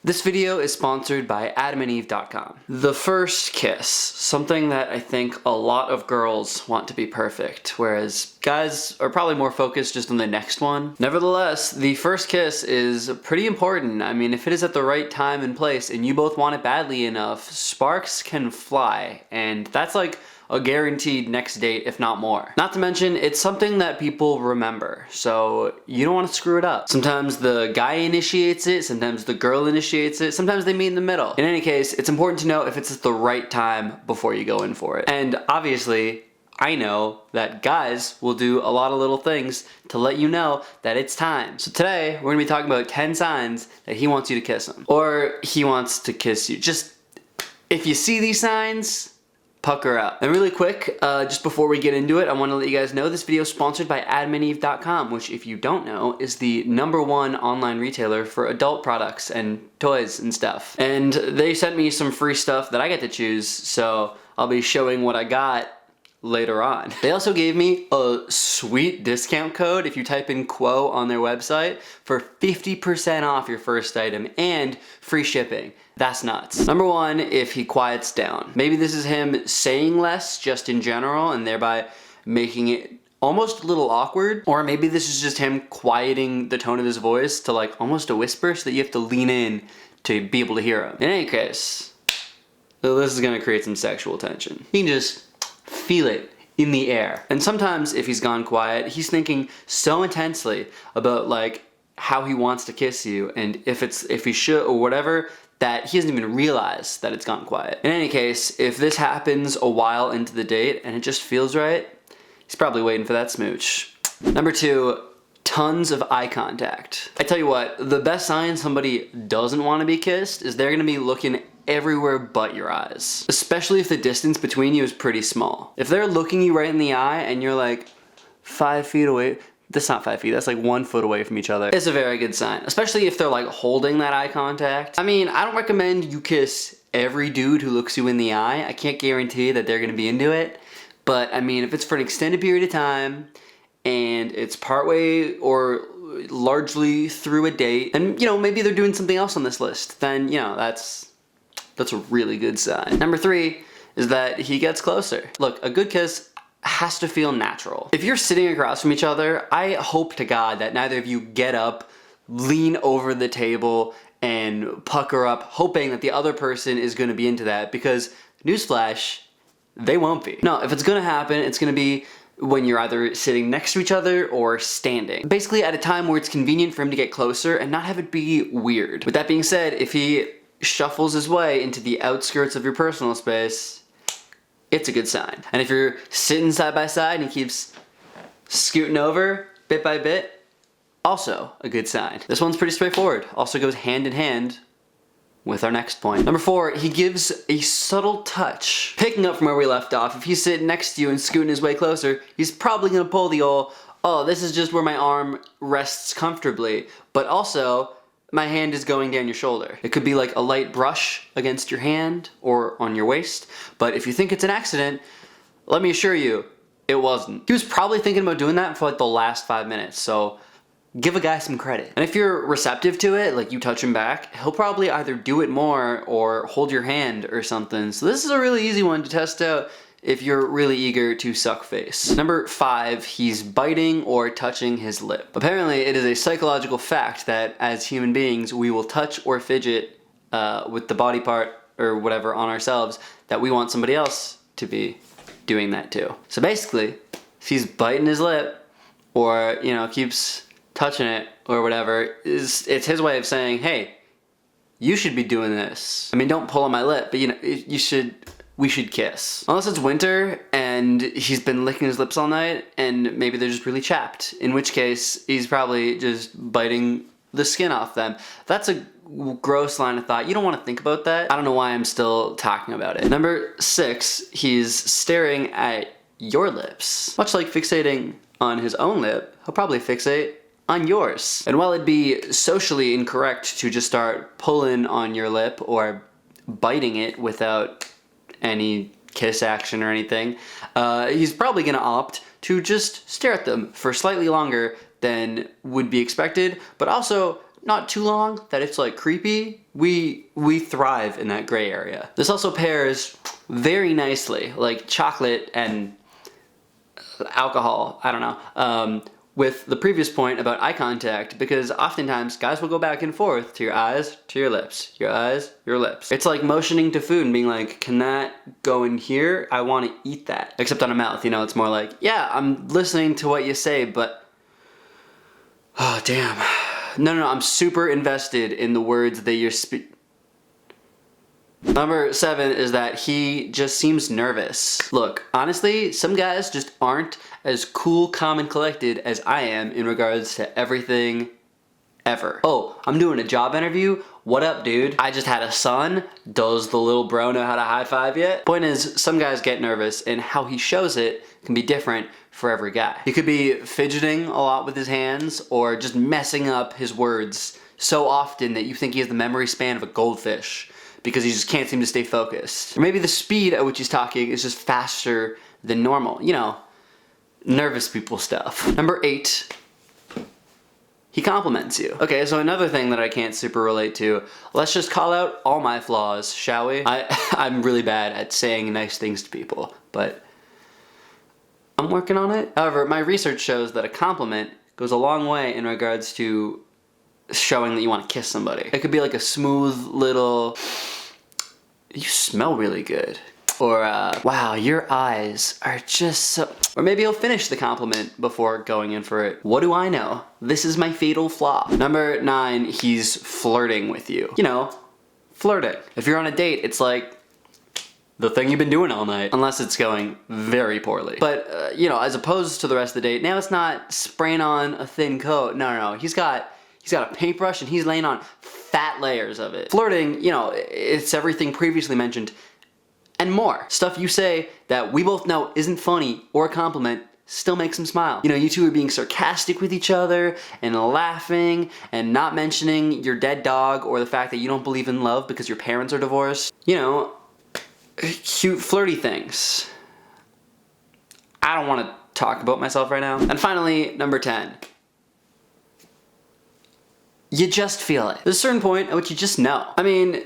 This video is sponsored by adamandeve.com. The first kiss, something that I think a lot of girls want to be perfect, whereas guys are probably more focused just on the next one. Nevertheless, the first kiss is pretty important. I mean, if it is at the right time and place and you both want it badly enough, sparks can fly, and that's like a guaranteed next date, if not more. Not to mention, it's something that people remember, so you don't want to screw it up. Sometimes the guy initiates it, sometimes the girl initiates it, sometimes they meet in the middle. In any case, it's important to know if it's at the right time before you go in for it. And obviously, I know that guys will do a lot of little things to let you know that it's time. So today, we're gonna be talking about 10 signs that he wants you to kiss him. Or he wants to kiss you. Just, if you see these signs, pucker up. And really quick, just before we get into it, I want to let you guys know this video is sponsored by adamandeve.com, which, if you don't know, is the #1 online retailer for adult products and toys and stuff. And they sent me some free stuff that I get to choose, so I'll be showing what I got later on. They also gave me a sweet discount code if you type in Quo on their website for 50% off your first item and free shipping. That's nuts. #1, if he quiets down. Maybe this is him saying less just in general and thereby making it almost a little awkward, or maybe this is just him quieting the tone of his voice to like almost a whisper so that you have to lean in to be able to hear him. In any case, this is gonna create some sexual tension. You can just feel it in the air. And sometimes if he's gone quiet, he's thinking so intensely about like how he wants to kiss you and if he should or whatever, that he doesn't even realize that it's gone quiet. In any case, if this happens a while into the date and it just feels right, he's probably waiting for that smooch. #2, tons of eye contact. I tell you what, the best sign somebody doesn't want to be kissed is they're gonna be looking everywhere but your eyes. Especially if the distance between you is pretty small. If they're looking you right in the eye and you're like 5 feet away, that's not 5 feet, that's like 1 foot away from each other, it's a very good sign. Especially if they're like holding that eye contact. I mean, I don't recommend you kiss every dude who looks you in the eye. I can't guarantee that they're gonna be into it. But I mean, if it's for an extended period of time and it's partway or largely through a date, and you know, maybe they're doing something else on this list, then you know, that's a really good sign. #3 is that he gets closer. Look, a good kiss has to feel natural. If you're sitting across from each other, I hope to God that neither of you get up, lean over the table, and pucker up, hoping that the other person is gonna be into that, because newsflash, they won't be. No, if it's gonna happen, it's gonna be when you're either sitting next to each other or standing. Basically at a time where it's convenient for him to get closer and not have it be weird. With that being said, if he shuffles his way into the outskirts of your personal space, it's a good sign. And if you're sitting side by side and he keeps scooting over bit by bit, also a good sign. This one's pretty straightforward. Also goes hand in hand with our next point. #4, he gives a subtle touch. Picking up from where we left off, if he's sitting next to you and scooting his way closer, he's probably gonna pull the old, oh, this is just where my arm rests comfortably, but also my hand is going down your shoulder. It could be like a light brush against your hand or on your waist, but if you think it's an accident, let me assure you, it wasn't. He was probably thinking about doing that for like the last 5 minutes, so give a guy some credit. And if you're receptive to it, like you touch him back, he'll probably either do it more or hold your hand or something. So this is a really easy one to test out if you're really eager to suck face. #5, he's biting or touching his lip. Apparently, it is a psychological fact that as human beings, we will touch or fidget with the body part or whatever on ourselves that we want somebody else to be doing that too. So basically, if he's biting his lip or, you know, keeps touching it or whatever, it's his way of saying, hey, you should be doing this. I mean, don't pull on my lip, but you know, we should kiss. Unless it's winter and he's been licking his lips all night and maybe they're just really chapped, in which case he's probably just biting the skin off them. That's a gross line of thought. You don't want to think about that. I don't know why I'm still talking about it. #6, he's staring at your lips. Much like fixating on his own lip, he'll probably fixate on yours. And while it'd be socially incorrect to just start pulling on your lip or biting it without any kiss action or anything, he's probably gonna opt to just stare at them for slightly longer than would be expected, but also not too long that it's like creepy, we thrive in that gray area. This also pairs very nicely, like chocolate and alcohol, I don't know, with the previous point about eye contact, because oftentimes guys will go back and forth to your eyes, to your lips, your eyes, your lips. It's like motioning to food and being like, can that go in here? I want to eat that. Except on a mouth, you know, it's more like, yeah, I'm listening to what you say, but, oh, damn. No, I'm super invested in the words that you're Number 7 is that he just seems nervous. Look, honestly, some guys just aren't as cool, calm, and collected as I am in regards to everything ever. Oh, I'm doing a job interview? What up, dude? I just had a son. Does the little bro know how to high five yet? Point is, some guys get nervous, and how he shows it can be different for every guy. He could be fidgeting a lot with his hands, or just messing up his words so often that you think he has the memory span of a goldfish, because he just can't seem to stay focused. Or maybe the speed at which he's talking is just faster than normal. You know, nervous people stuff. Number 8, he compliments you. Okay, so another thing that I can't super relate to, let's just call out all my flaws, shall we? I'm really bad at saying nice things to people, but I'm working on it. However, my research shows that a compliment goes a long way in regards to showing that you want to kiss somebody. It could be like a smooth little, you smell really good. Or, wow, your eyes are just so... Or maybe he'll finish the compliment before going in for it. What do I know? This is my fatal flaw. Number 9, he's flirting with you. You know, flirting. If you're on a date, it's like the thing you've been doing all night. Unless it's going very poorly. But, you know, as opposed to the rest of the date, now it's not spraying on a thin coat. No. He's got a paintbrush and he's laying on fat layers of it. Flirting, you know, it's everything previously mentioned and more. Stuff you say that we both know isn't funny or a compliment still makes him smile. You know, you two are being sarcastic with each other and laughing and not mentioning your dead dog or the fact that you don't believe in love because your parents are divorced. You know, cute flirty things. I don't want to talk about myself right now. And finally, number 10. You just feel it. There's a certain point at which you just know. I mean,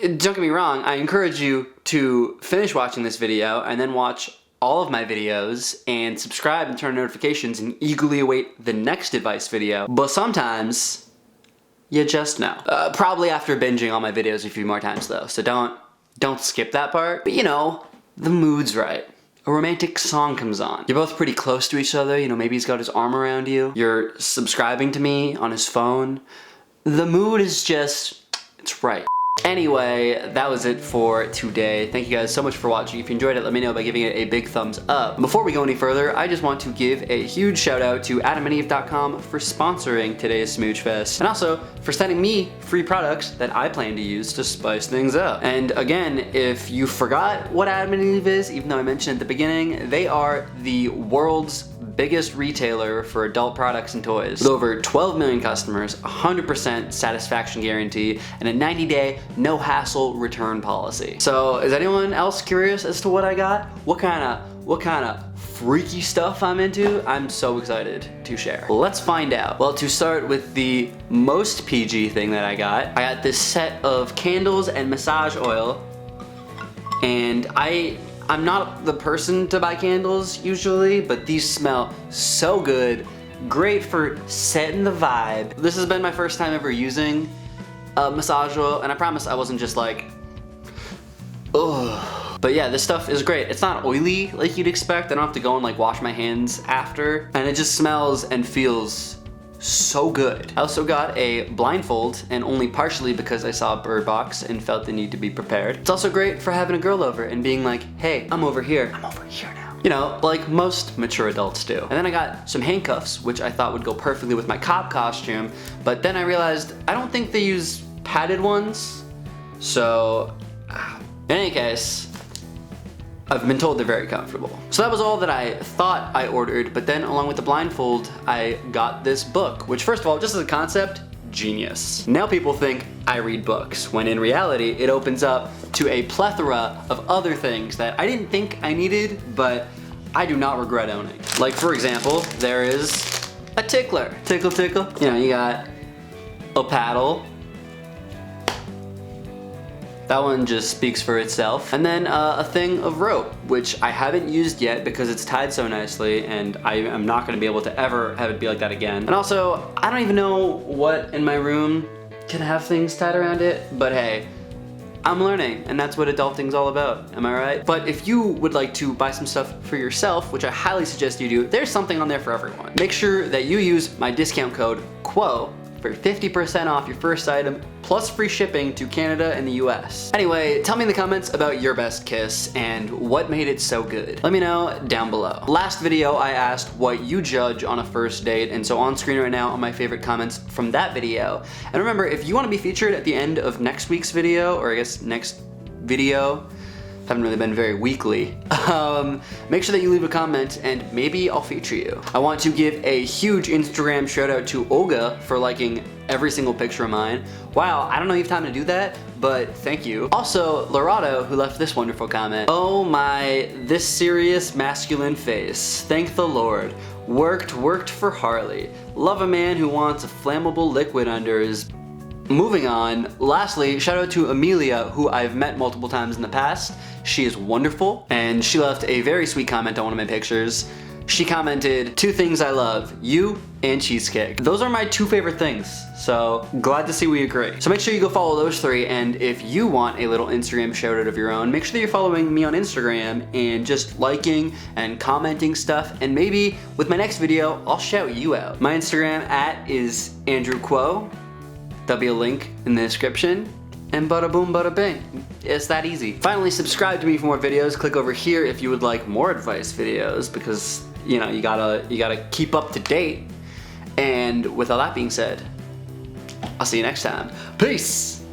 don't get me wrong, I encourage you to finish watching this video and then watch all of my videos and subscribe and turn on notifications and eagerly await the next advice video. But sometimes, you just know. Probably after binging all my videos a few more times though, so don't skip that part. But you know, the mood's right. A romantic song comes on. You're both pretty close to each other, you know, maybe he's got his arm around you. You're subscribing to me on his phone. The mood is just, it's right. Anyway, that was it for today. Thank you guys so much for watching. If you enjoyed it, let me know by giving it a big thumbs up. Before we go any further, I just want to give a huge shout out to AdamandEve.com for sponsoring today's Smooch Fest, and also for sending me free products that I plan to use to spice things up. And again, if you forgot what Adam and Eve is, even though I mentioned at the beginning, they are the world's biggest retailer for adult products and toys. With over 12 million customers, 100% satisfaction guarantee, and a 90-day no-hassle return policy. So is anyone else curious as to what I got? What kind of freaky stuff I'm into? I'm so excited to share. Let's find out. Well, to start with the most PG thing that I got this set of candles and massage oil, and I'm not the person to buy candles usually, but these smell so good. Great for setting the vibe. This has been my first time ever using massage oil, and I promise I wasn't just like, ugh. But yeah, this stuff is great. It's not oily like you'd expect. I don't have to go and like wash my hands after, and it just smells and feels so good. I also got a blindfold, and only partially because I saw Bird Box and felt the need to be prepared. It's also great for having a girl over and being like, hey, I'm over here now. You know, like most mature adults do. And then I got some handcuffs, which I thought would go perfectly with my cop costume, but then I realized I don't think they use padded ones. So, in any case, I've been told they're very comfortable. So that was all that I thought I ordered, but then along with the blindfold, I got this book, which first of all, just as a concept, genius. Now people think I read books, when in reality, it opens up to a plethora of other things that I didn't think I needed, but I do not regret owning. Like for example, there is a tickler. Tickle, tickle. You know, you got a paddle, That one just speaks for itself. And then a thing of rope, which I haven't used yet because it's tied so nicely and I am not gonna be able to ever have it be like that again. And also, I don't even know what in my room can have things tied around it, but hey, I'm learning, and that's what adulting's all about, am I right? But if you would like to buy some stuff for yourself, which I highly suggest you do, there's something on there for everyone. Make sure that you use my discount code QUO for 50% off your first item, plus free shipping to Canada and the US. Anyway, tell me in the comments about your best kiss and what made it so good. Let me know down below. Last video, I asked what you judge on a first date, and so on screen right now are my favorite comments from that video. And remember, if you want to be featured at the end of next week's video, or I guess next video, haven't really been very weekly, make sure that you leave a comment and maybe I'll feature you. I want to give a huge Instagram shout out to Olga for liking every single picture of mine. Wow, I don't know if you have time to do that, but thank you. Also, Lorado, who left this wonderful comment. Oh my, this serious masculine face. Thank the Lord. Worked for Harley. Love a man who wants a flammable liquid under his... Moving on, lastly, shout out to Amelia, who I've met multiple times in the past. She is wonderful, and she left a very sweet comment on one of my pictures. She commented, 2 things I love, you and cheesecake. Those are my 2 favorite things, so glad to see we agree. So make sure you go follow those 3, and if you want a little Instagram shout out of your own, make sure that you're following me on Instagram and just liking and commenting stuff, and maybe with my next video, I'll shout you out. My Instagram is AndrewQuo. There'll be a link in the description, and bada boom, bada bing. It's that easy. Finally, subscribe to me for more videos. Click over here if you would like more advice videos, because you know you gotta keep up to date. And with all that being said, I'll see you next time. Peace.